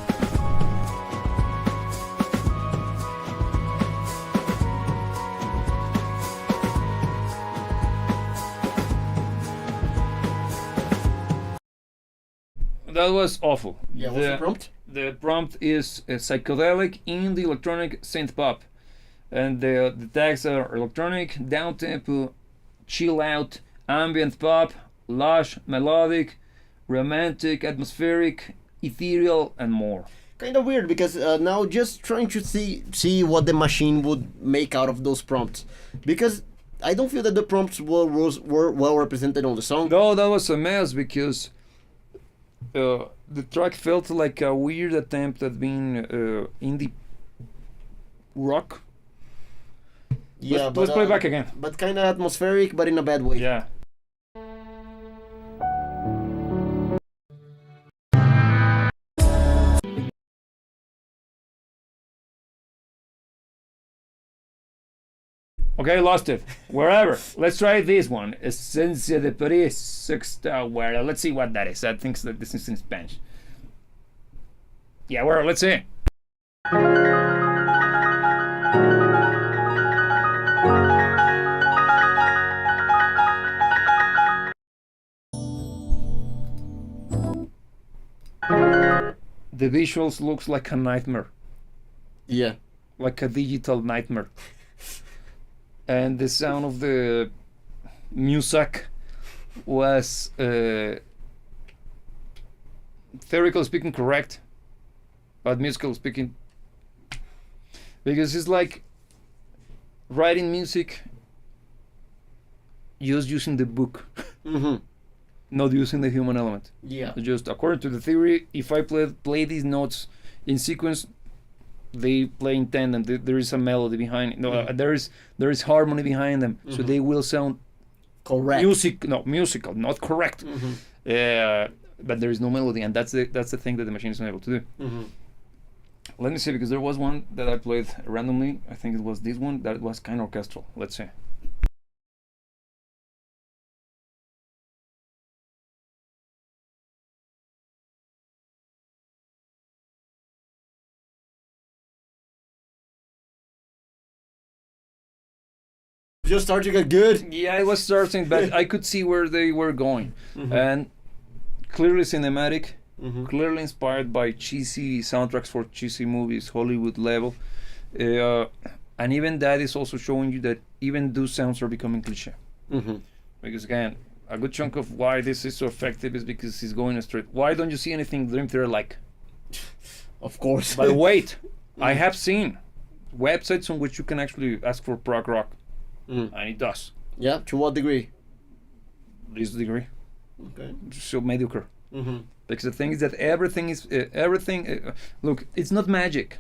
That was awful. Yeah, what's the prompt? The prompt is psychedelic indie electronic synth pop, and the tags are electronic, down tempo, chill out, ambient pop, lush, melodic, romantic, atmospheric, ethereal, and more. Kind of weird, because now just trying to see what the machine would make out of those prompts, because I don't feel that the prompts were well represented on the song. No, that was a mess, because the track felt like a weird attempt at being indie rock. Yeah, let's play back again. But kind of atmospheric, but in a bad way. Yeah. Okay, lost it. Wherever. Let's try this one. Esencia de Paris, sexta. Where? Let's see what that is. I think that this is in Spanish. Yeah, where? Let's see. The visuals looks like a nightmare. Yeah. Like a digital nightmare. And the sound of the music was theoretically speaking correct, but musically speaking, because it's like writing music just using the book, not using the human element. Yeah. Just according to the theory, if I play these notes in sequence, they play in tandem. There is a melody behind it. No, there is harmony behind them, so they will sound correct. Musical, not correct. But there is no melody, and that's the thing that the machine is not able to do. Let me see, because there was one that I played randomly. I think it was this one that was kind of orchestral. Let's see. Just starting to get good. Yeah, it was starting, but I could see where they were going, and clearly cinematic, clearly inspired by cheesy soundtracks for cheesy movies, Hollywood level, and even that is also showing you that even those sounds are becoming cliche. Because again, a good chunk of why this is so effective is because he's going straight. Why don't you see anything Dream Theater like? Of course. But wait, I have seen websites on which you can actually ask for prog rock. And it does. Yeah, to what degree? This degree. Okay. So mediocre. Because the thing is that everything is look, it's not magic.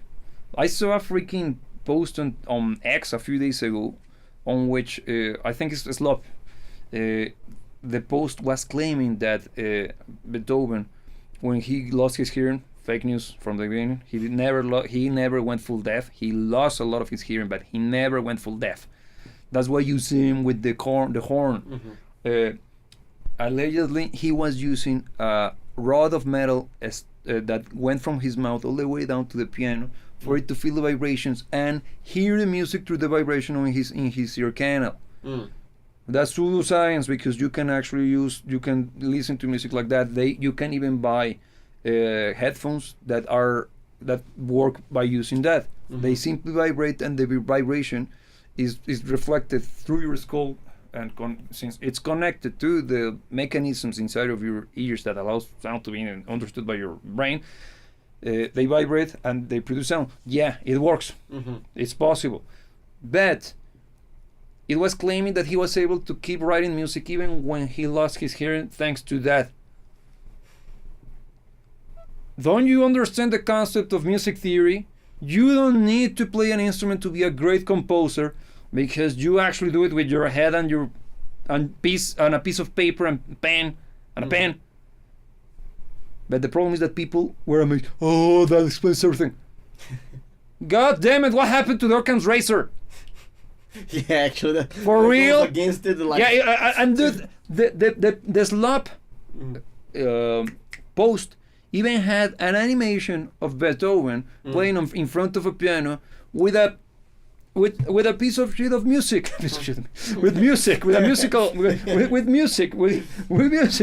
I saw a freaking post on X a few days ago, on which I think it's Slop. The post was claiming that Beethoven, when he lost his hearing fake news from the beginning. He never went full deaf. He lost a lot of his hearing, but he never went full deaf. That's why you see him with the horn. Allegedly, he was using a rod of metal that went from his mouth all the way down to the piano for it to feel the vibrations and hear the music through the vibration in his ear canal. That's pseudoscience, because you can listen to music like that. You can even buy headphones that work by using that. They simply vibrate, and the vibration is reflected through your skull, and since it's connected to the mechanisms inside of your ears that allows sound to be understood by your brain, they vibrate and they produce sound. Yeah, it works. It's possible. But it was claiming that he was able to keep writing music even when he lost his hearing thanks to that. Don't you understand the concept of music theory? You don't need to play an instrument to be a great composer, because you actually do it with your head and a piece of paper and pen and a pen. But the problem is that people were amazed. Oh, that explains everything. God damn it! What happened to Occam's razor? Yeah, actually, for real. Against it, like and the slop post even had an animation of Beethoven playing in front of a piano with a piece of sheet of music, with music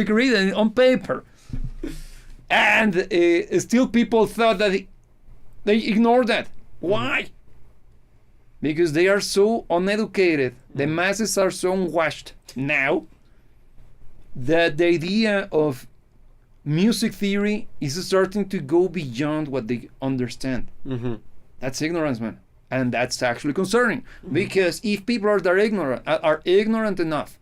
written on paper, and still people thought that they ignored that. Why? Because they are so uneducated. The masses are so unwashed now that the idea of music theory is starting to go beyond what they understand. That's ignorance, man. And that's actually concerning, because if people are ignorant enough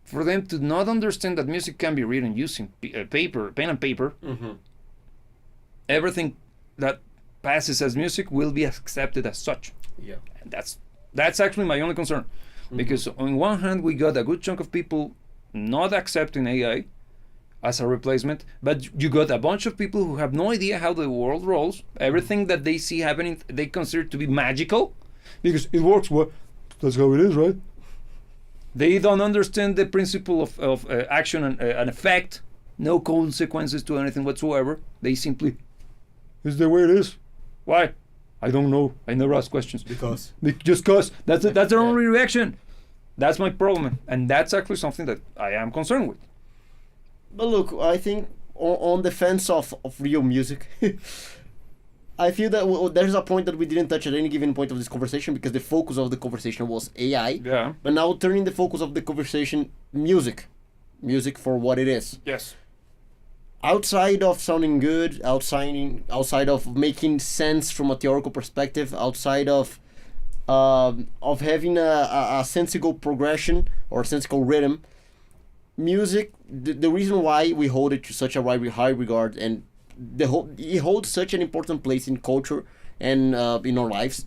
for them to not understand that music can be written using pen and paper, everything that passes as music will be accepted as such. Yeah, and that's actually my only concern, because on one hand we got a good chunk of people not accepting AI as a replacement, but you got a bunch of people who have no idea how the world rolls. Everything that they see happening, they consider to be magical, because it works. Well, that's how it is, right? They don't understand the principle of action and effect. No consequences to anything whatsoever. They simply, it's the way it is. Why? I don't know. I never ask questions. Just cause. That's their only reaction. That's my problem, and that's actually something that I am concerned with. But look, I think on defense of real music, I feel that there's a point that we didn't touch at any given point of this conversation, because the focus of the conversation was AI. Yeah. But now turning the focus of the conversation, music for what it is. Yes. Outside of sounding good, outside of making sense from a theoretical perspective, outside of having a sensible progression or sensible rhythm, music, the reason why we hold it to such a high regard, and it holds such an important place in culture and in our lives,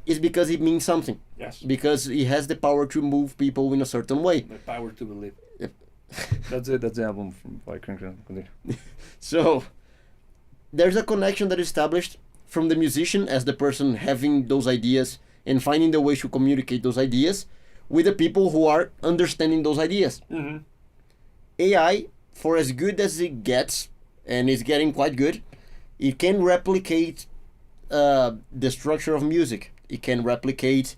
is because it means something. Yes. Because it has the power to move people in a certain way. The power to believe. Yep. That's it. That's the album by Crinkle. So there's a connection that is established from the musician as the person having those ideas and finding the way to communicate those ideas with the people who are understanding those ideas. AI, for as good as it gets, and it's getting quite good, it can replicate the structure of music. It can replicate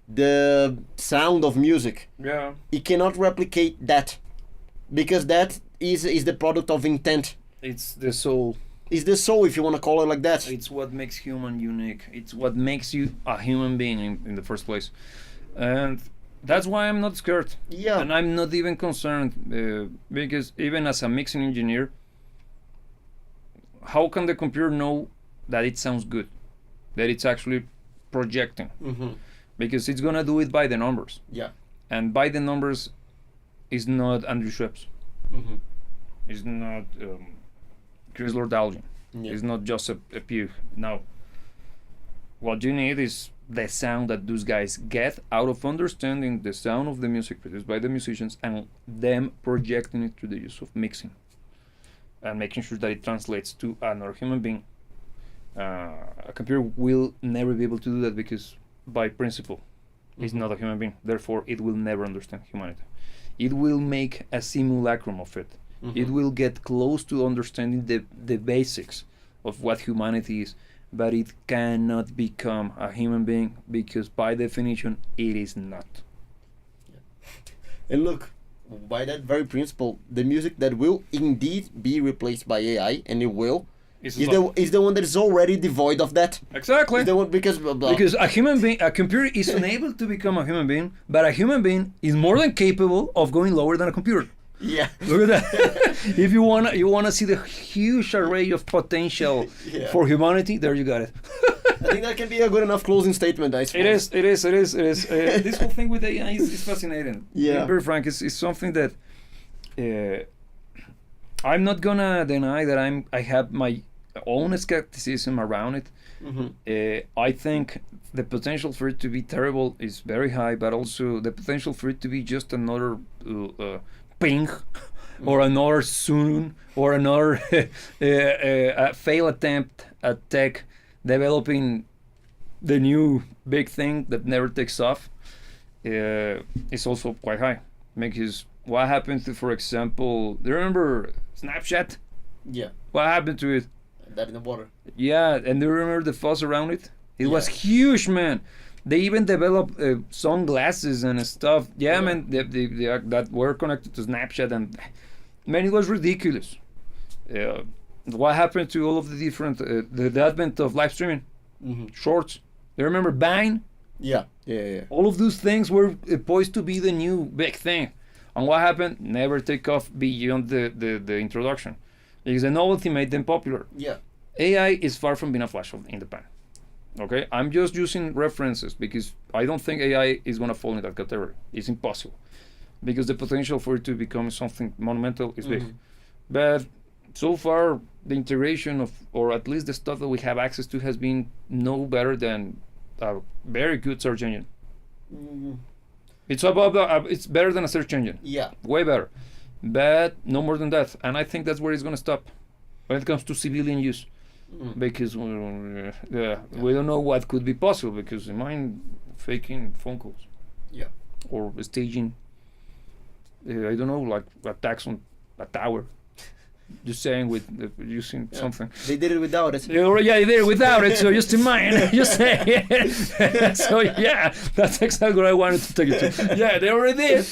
the sound of music. Yeah. It cannot replicate that, because that is the product of intent. It's the soul. It's the soul, if you want to call it like that. It's what makes human unique. It's what makes you a human being in the first place. And that's why I'm not scared. Yeah. And I'm not even concerned, because even as a mixing engineer, how can the computer know that it sounds good? That it's actually projecting? Because it's going to do it by the numbers. Yeah. And by the numbers is not Andrew Schweppes. It's not Chris Lord-Alge. Yeah. It's not Joseph Pugh. No. What you need is the sound that those guys get out of understanding the sound of the music produced by the musicians and them projecting it through the use of mixing. and making sure that it translates to another human being. A computer will never be able to do that because, by principle, it's not a human being. Therefore, it will never understand humanity. It will make a simulacrum of it. It will get close to understanding the basics of what humanity is, but it cannot become a human being because, by definition, it is not. And look, by that very principle, the music that will indeed be replaced by AI, and it will, is the one that is already devoid of that. Exactly. Is the one because blah, blah. Because a computer is unable to become a human being, but a human being is more than capable of going lower than a computer. Yeah. Look at that. If you wanna see the huge array of potential for humanity, there you got it. I think that can be a good enough closing statement, I suppose. It is. This whole thing with AI is fascinating. Yeah. To be very frank, it's something that I'm not gonna deny that I have my own skepticism around it. I think the potential for it to be terrible is very high, but also the potential for it to be just another ping or another soon or another fail attempt at tech developing the new big thing that never takes off is also quite high. Because what happened to, for example, do you remember Snapchat? Yeah. What happened to it? That in the water. Yeah, and do you remember the fuss around it? It was huge, man. They even developed sunglasses and stuff. Yeah, man, they that were connected to Snapchat, and man, it was ridiculous. What happened to all of the different the advent of live streaming, shorts? You remember Vine? Yeah. All of those things were poised to be the new big thing, and what happened? Never take off beyond the introduction, because the novelty made them popular. Yeah. AI is far from being a flash in the pan. Okay, I'm just using references because I don't think AI is gonna fall in that category. It's impossible because the potential for it to become something monumental is big. But so far, the integration of, or at least the stuff that we have access to, has been no better than a very good search engine. It's above it's better than a search engine. Yeah. Way better, but no more than that. And I think that's where it's gonna stop when it comes to civilian use. Because we don't know what could be possible, because imagine faking phone calls, or staging I don't know, like attacks on a tower, just saying, with using something. They did it without it. They did it without it, so just imagine, just say so yeah, that's exactly what I wanted to take it to. Yeah, they already did.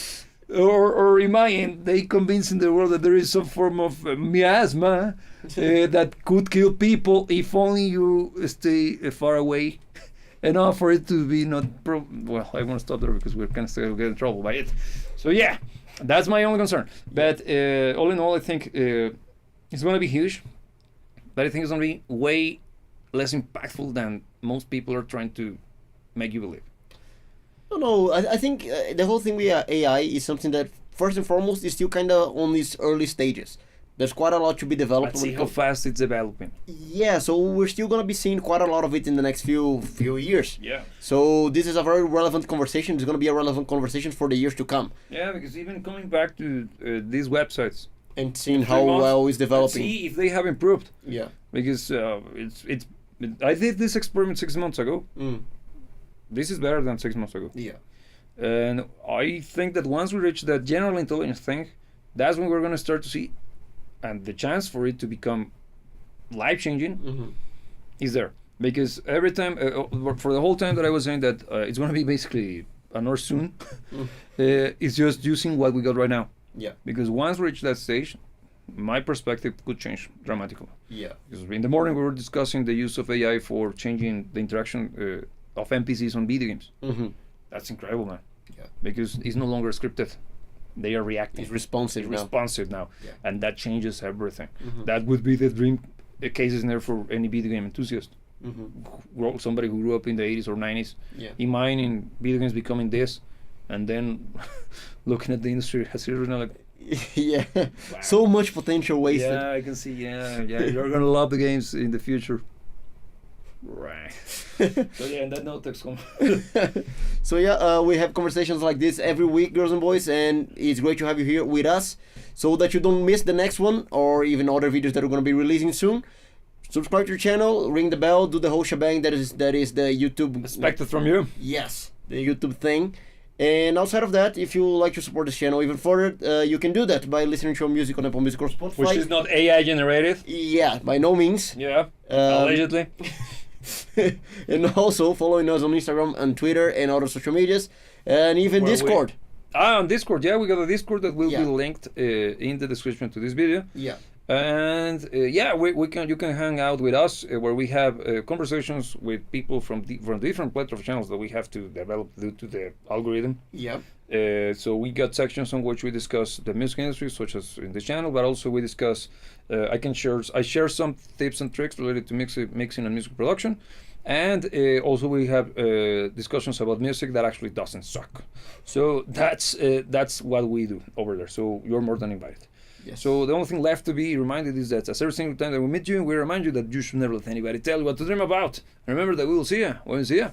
Or imagine they convincing the world that there is some form of miasma that could kill people if only you stay far away enough for it to be not. Well, I want to stop there because we're kind of still get in trouble by it. So yeah, that's my only concern. But all in all, I think it's going to be huge. But I think it's going to be way less impactful than most people are trying to make you believe. No, I think the whole thing with AI is something that, first and foremost, is still kind of on these early stages. There's quite a lot to be developed. Let's see how fast it's developing. Yeah, so we're still going to be seeing quite a lot of it in the next few years. Yeah. So this is a very relevant conversation. It's going to be a relevant conversation for the years to come. Yeah, because even coming back to these websites and seeing how well it's developing. See if they have improved. Yeah. Because I did this experiment 6 months ago. This is better than 6 months ago. Yeah. And I think that once we reach that general intelligence thing, that's when we're going to start to see, and the chance for it to become life-changing is there. Because every time, for the whole time that I was saying that it's going to be basically another soon, it's just using what we got right now. Yeah. Because once we reach that stage, my perspective could change dramatically. Yeah. Because in the morning we were discussing the use of AI for changing the interaction of NPCs on video games. That's incredible, man. Yeah. Because it's no longer scripted. They are reacting. It's responsive now. Yeah. And that changes everything. That would be the dream cases there for any video game enthusiast. Somebody who grew up in the 80s or 90s. Yeah. Imagining video games becoming this, and then looking at the industry as serious now, like, yeah. Wow. So much potential wasted. Yeah, I can see. Yeah. You're gonna love the games in the future. Right. So yeah, and that note takes home. So yeah, we have conversations like this every week, girls and boys, and it's great to have you here with us, so that you don't miss the next one or even other videos that we're gonna be releasing soon. Subscribe to your channel, ring the bell, do the whole shebang. That is the YouTube. Expected from you. Yes, the YouTube thing. And outside of that, if you like to support this channel even further, you can do that by listening to our music on Apple Music or Spotify. Which is not AI generated. Yeah, by no means. Yeah. Allegedly. And also following us on Instagram and Twitter and other social medias, and even Discord. On Discord, yeah, we got a Discord that will Yeah. be linked in the description to this video. Yeah. And yeah, you can hang out with us where we have conversations with people from different platform channels that we have to develop due to the algorithm. Yeah. So we got sections on which we discuss the music industry, such as in this channel, but also we discuss. I share some tips and tricks related to mixing and music production, and also we have discussions about music that actually doesn't suck. So that's what we do over there. So you're more than invited. Yes. So the only thing left to be reminded is that as every single time that we meet you, we remind you that you should never let anybody tell you what to dream about. And remember that we will see you when we see you.